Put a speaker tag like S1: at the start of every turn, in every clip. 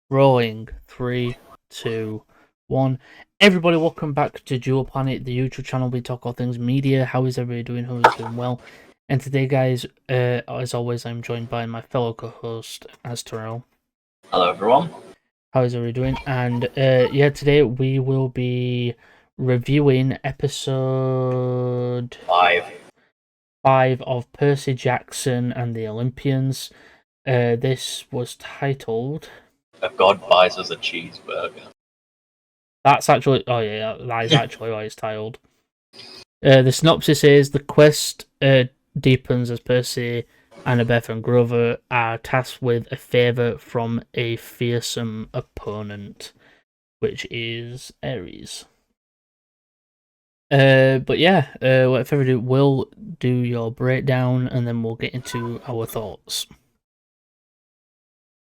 S1: Rolling. 3, 2, 1. Everybody, welcome back to Dual Planet, the YouTube channel. We talk all things media. How is everybody doing? Who is doing well? And today, guys, as always, I'm joined by my fellow co-host, Astorel.
S2: Hello, everyone.
S1: How is everybody doing? And today we will be reviewing episode 5 of Percy Jackson and the Olympians. This was titled...
S2: A god buys us a cheeseburger.
S1: That's actually... Oh, yeah, that is actually what it's titled. The synopsis is, the quest deepens as Percy, Annabeth, and Grover are tasked with a favour from a fearsome opponent, which is Ares. Without further ado, we'll do your breakdown, and then we'll get into our thoughts.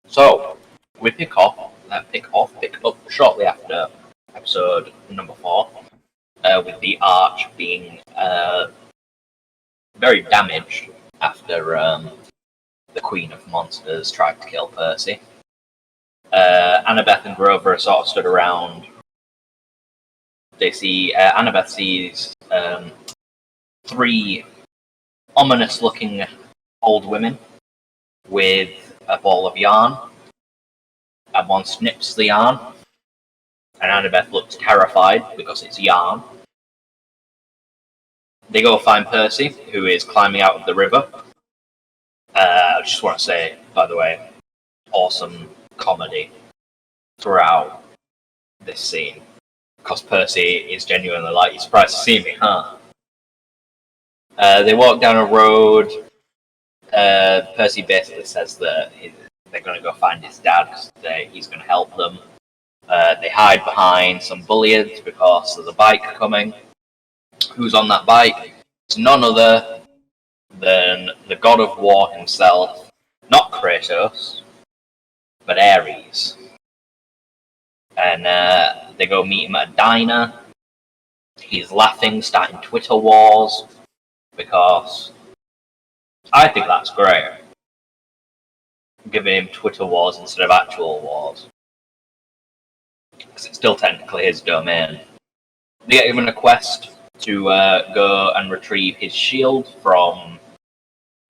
S2: So, we pick up shortly after episode number 4, with the arch being very damaged after the Queen of Monsters tried to kill Percy. Annabeth and Grover are sort of stood around. They see Annabeth sees 3 ominous-looking old women with a ball of yarn, and one snips the yarn, and Annabeth looks terrified because it's yarn. They go find Percy, who is climbing out of the river. I just want to say, by the way, awesome comedy throughout this scene, because Percy is genuinely like, "You're surprised to see me, huh?" They walk down a road. Percy basically says that they're going to go find his dad because he's going to help them. They hide behind some bullions because there's a bike coming. Who's on that bike? It's none other than the god of war himself, not Kratos, but Ares. And they go meet him at a diner. He's laughing, starting Twitter wars, because I think that's great. Giving him Twitter wars instead of actual wars, because it's still technically his domain. They get given a quest to go and retrieve his shield from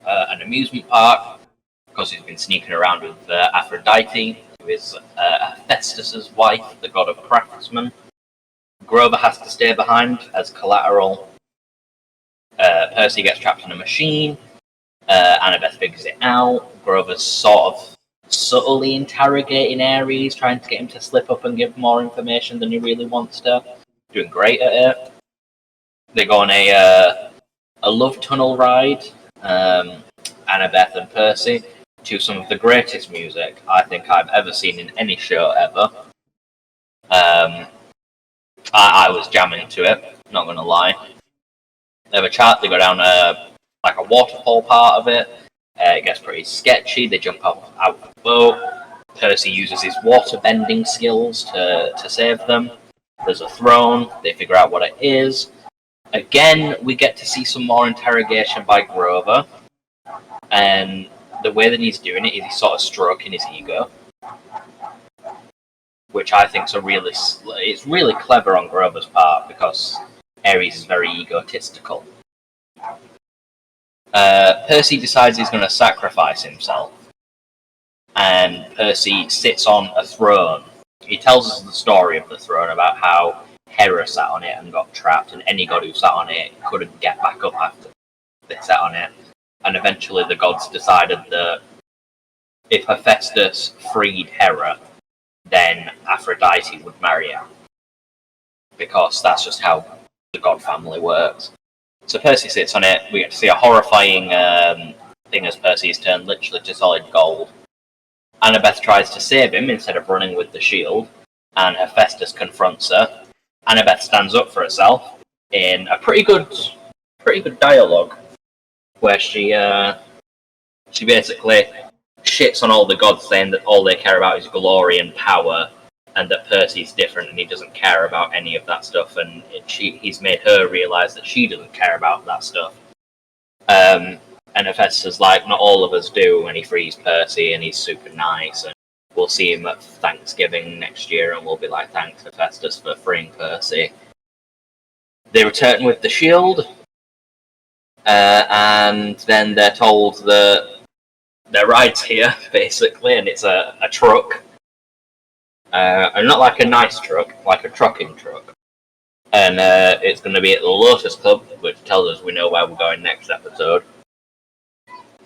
S2: an amusement park, because he's been sneaking around with Aphrodite, who is Hephaestus's wife, the god of craftsmen. Grover has to stay behind as collateral. Percy gets trapped in a machine. Annabeth figures it out. Grover's sort of subtly interrogating Ares, trying to get him to slip up and give more information than he really wants to. Doing great at it. They go on a love tunnel ride, Annabeth and Percy, to some of the greatest music I think I've ever seen in any show ever. I was jamming to it, not going to lie. They have a chat, they go down a waterfall part of it. It gets pretty sketchy. They jump out the boat. Percy uses his water bending skills to save them. There's a throne. They figure out what it is. Again, we get to see some more interrogation by Grover. And the way that he's doing it is he's sort of stroking his ego, which I think it's really clever on Grover's part, because Ares is very egotistical. Percy decides he's going to sacrifice himself, and Percy sits on a throne. He tells us the story of the throne, about how Hera sat on it and got trapped, and any god who sat on it couldn't get back up after they sat on it. And eventually the gods decided that if Hephaestus freed Hera, then Aphrodite would marry him, because that's just how the god family works. So Percy sits on it. We get to see a horrifying thing as Percy is turned literally to solid gold. Annabeth tries to save him instead of running with the shield, and Hephaestus confronts her. Annabeth stands up for herself in a pretty good dialogue, where she basically shits on all the gods, saying that all they care about is glory and power, and that Percy's different and he doesn't care about any of that stuff, and he's made her realise that she doesn't care about that stuff. And Hephaestus is like, not all of us do, when he frees Percy, and he's super nice, and we'll see him at Thanksgiving next year, and we'll be like, thanks Hephaestus for freeing Percy. They return with the shield, and then they're told that their ride's here, basically, and it's a truck. And not like a nice truck, like a trucking truck. And it's going to be at the Lotus Club, which tells us we know where we're going next episode.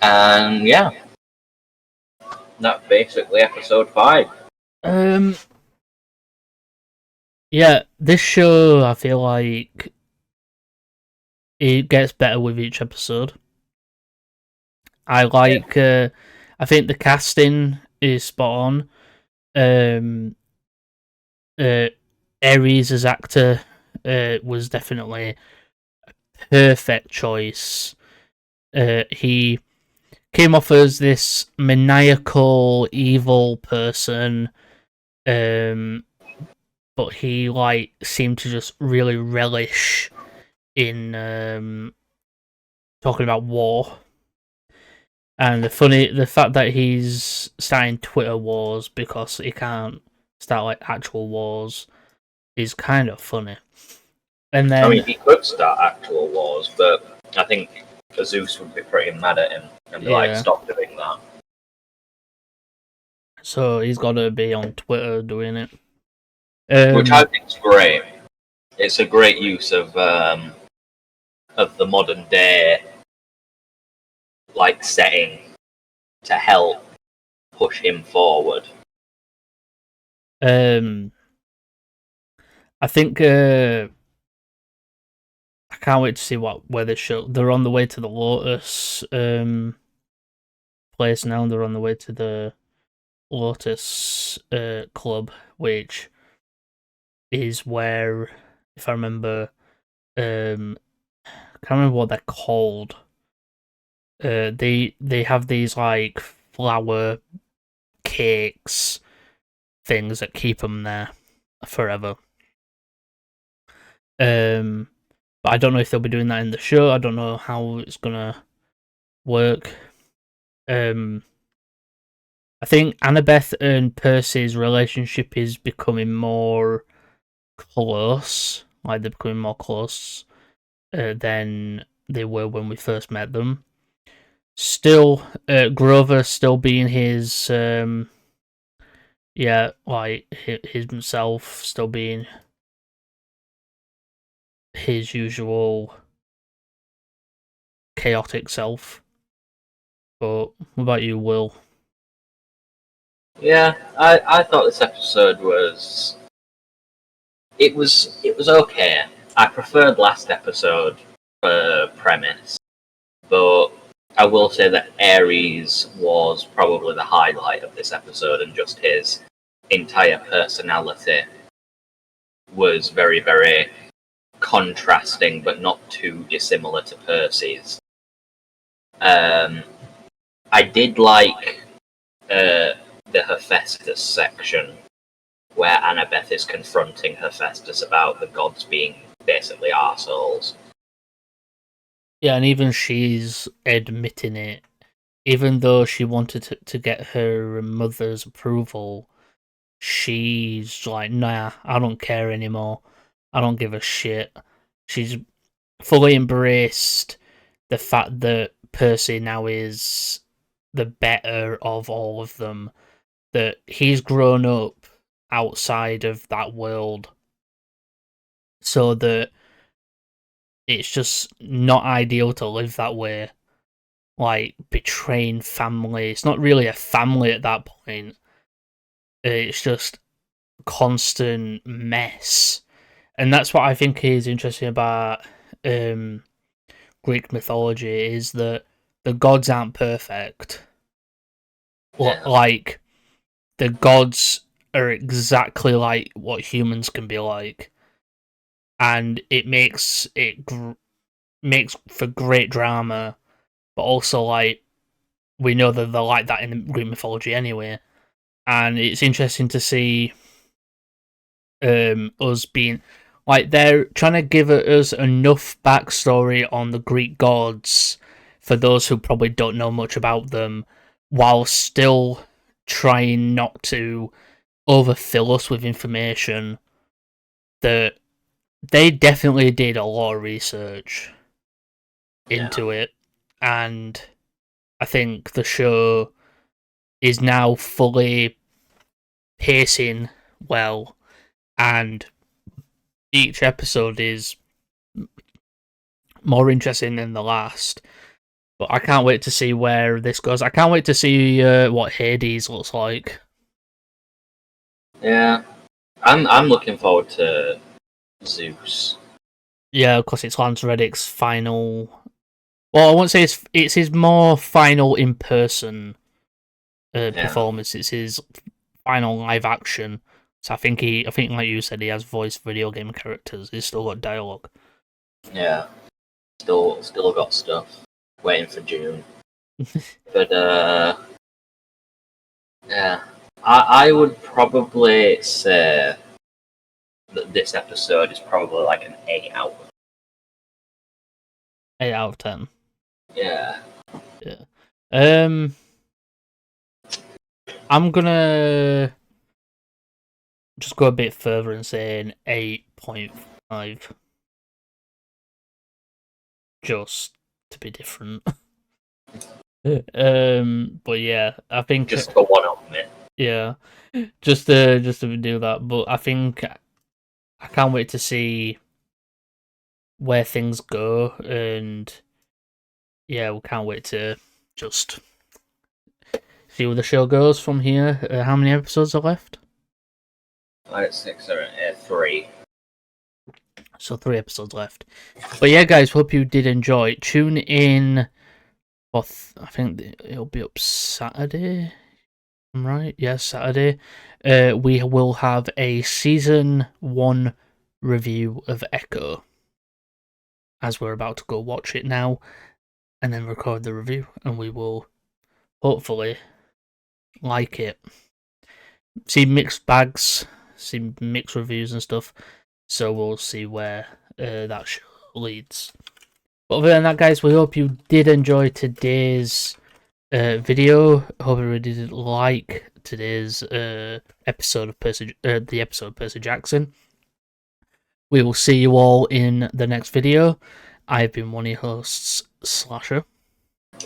S2: And yeah, that's basically episode 5.
S1: Yeah, this show, I feel like it gets better with each episode. I like, I think the casting is spot on. Ares as actor was definitely a perfect choice. He came off as this maniacal, evil person, but he like seemed to just really relish in talking about war. And the fact that he's starting Twitter wars because he can't start like actual wars is kind of funny. And then,
S2: I mean, he could start actual wars, but I think Zeus would be pretty mad at him and be like, stop doing that.
S1: So he's got to be on Twitter doing it.
S2: Which I think is great. It's a great use of the modern day like setting to help push him forward.
S1: I think I can't wait to see where they show. They're on the way to the Lotus place now. They're on the way to the Lotus Club, which is where, if I remember, I can't remember what they're called. They have these like flower cakes things that keep them there forever. But I don't know if they'll be doing that in the show. I don't know how it's gonna work. I think Annabeth and Percy's relationship is becoming more close. Like they're becoming more close than they were when we first met them. Still, Grover still being his, like himself, still being his usual chaotic self. But what about you, Will?
S2: Yeah, I thought this episode was okay. I preferred last episode for premise, but I will say that Ares was probably the highlight of this episode, and just his entire personality was very, very contrasting, but not too dissimilar to Percy's. I did like the Hephaestus section, where Annabeth is confronting Hephaestus about the gods being basically arseholes.
S1: Yeah, and even she's admitting it. Even though she wanted to get her mother's approval, she's like, nah, I don't care anymore. I don't give a shit. She's fully embraced the fact that Percy now is the better of all of them. That he's grown up outside of that world. So that it's just not ideal to live that way. Like, betraying family. It's not really a family at that point. It's just constant mess. And that's what I think is interesting about Greek mythology, is that the gods aren't perfect.
S2: Yeah.
S1: Like, the gods are exactly like what humans can be like. And it makes for great drama, but also, like, we know that they're like that in Greek mythology anyway. And it's interesting to see us being like, they're trying to give us enough backstory on the Greek gods for those who probably don't know much about them, while still trying not to overfill us with information, that they definitely did a lot of research into it, and I think the show is now fully pacing well, and each episode is more interesting than the last. But I can't wait to see where this goes. I can't wait to see what Hades looks like.
S2: Yeah, I'm looking forward to Zeus.
S1: Yeah, because it's Lance Reddick's final. Well, I won't say it's his more final in person performance. It's his final live action. So I think like you said, he has voiced video game characters. He's still got dialogue.
S2: Yeah, still got stuff. Waiting for June. But yeah, I would probably say that this episode is probably like an 8 out of
S1: 8 out of 10.
S2: Yeah.
S1: I'm gonna just go a bit further and say an 8.5. Just to be different. But yeah, I think
S2: just for one of it.
S1: Yeah, just to do that. But I think I can't wait to see where things go, and yeah, we can't wait to just see where the show goes from here. How many episodes are left?
S2: Like 6 or 3.
S1: So 3 episodes left. But yeah, guys, hope you did enjoy. Tune in for I think it'll be up Saturday. I'm right? Yes, Saturday. We will have a season 1 review of Echo, as we're about to go watch it now, and then record the review, and we will hopefully like it. See mixed bags, see mixed reviews and stuff, so we'll see where that show leads. But other than that, guys, we hope you did enjoy today's video. Hope you did like today's episode of Percy, the episode of Percy Jackson. We will see you all in the next video. I've been one of your hosts, Slasher.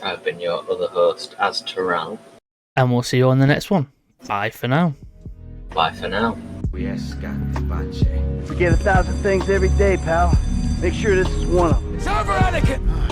S2: I've been your other host, as Terrell.
S1: And we'll see you on the next one. Bye for now.
S2: Bye for now.
S3: We get 1,000 things every day, pal. Make sure this is one of them.
S4: It's over, Anakin!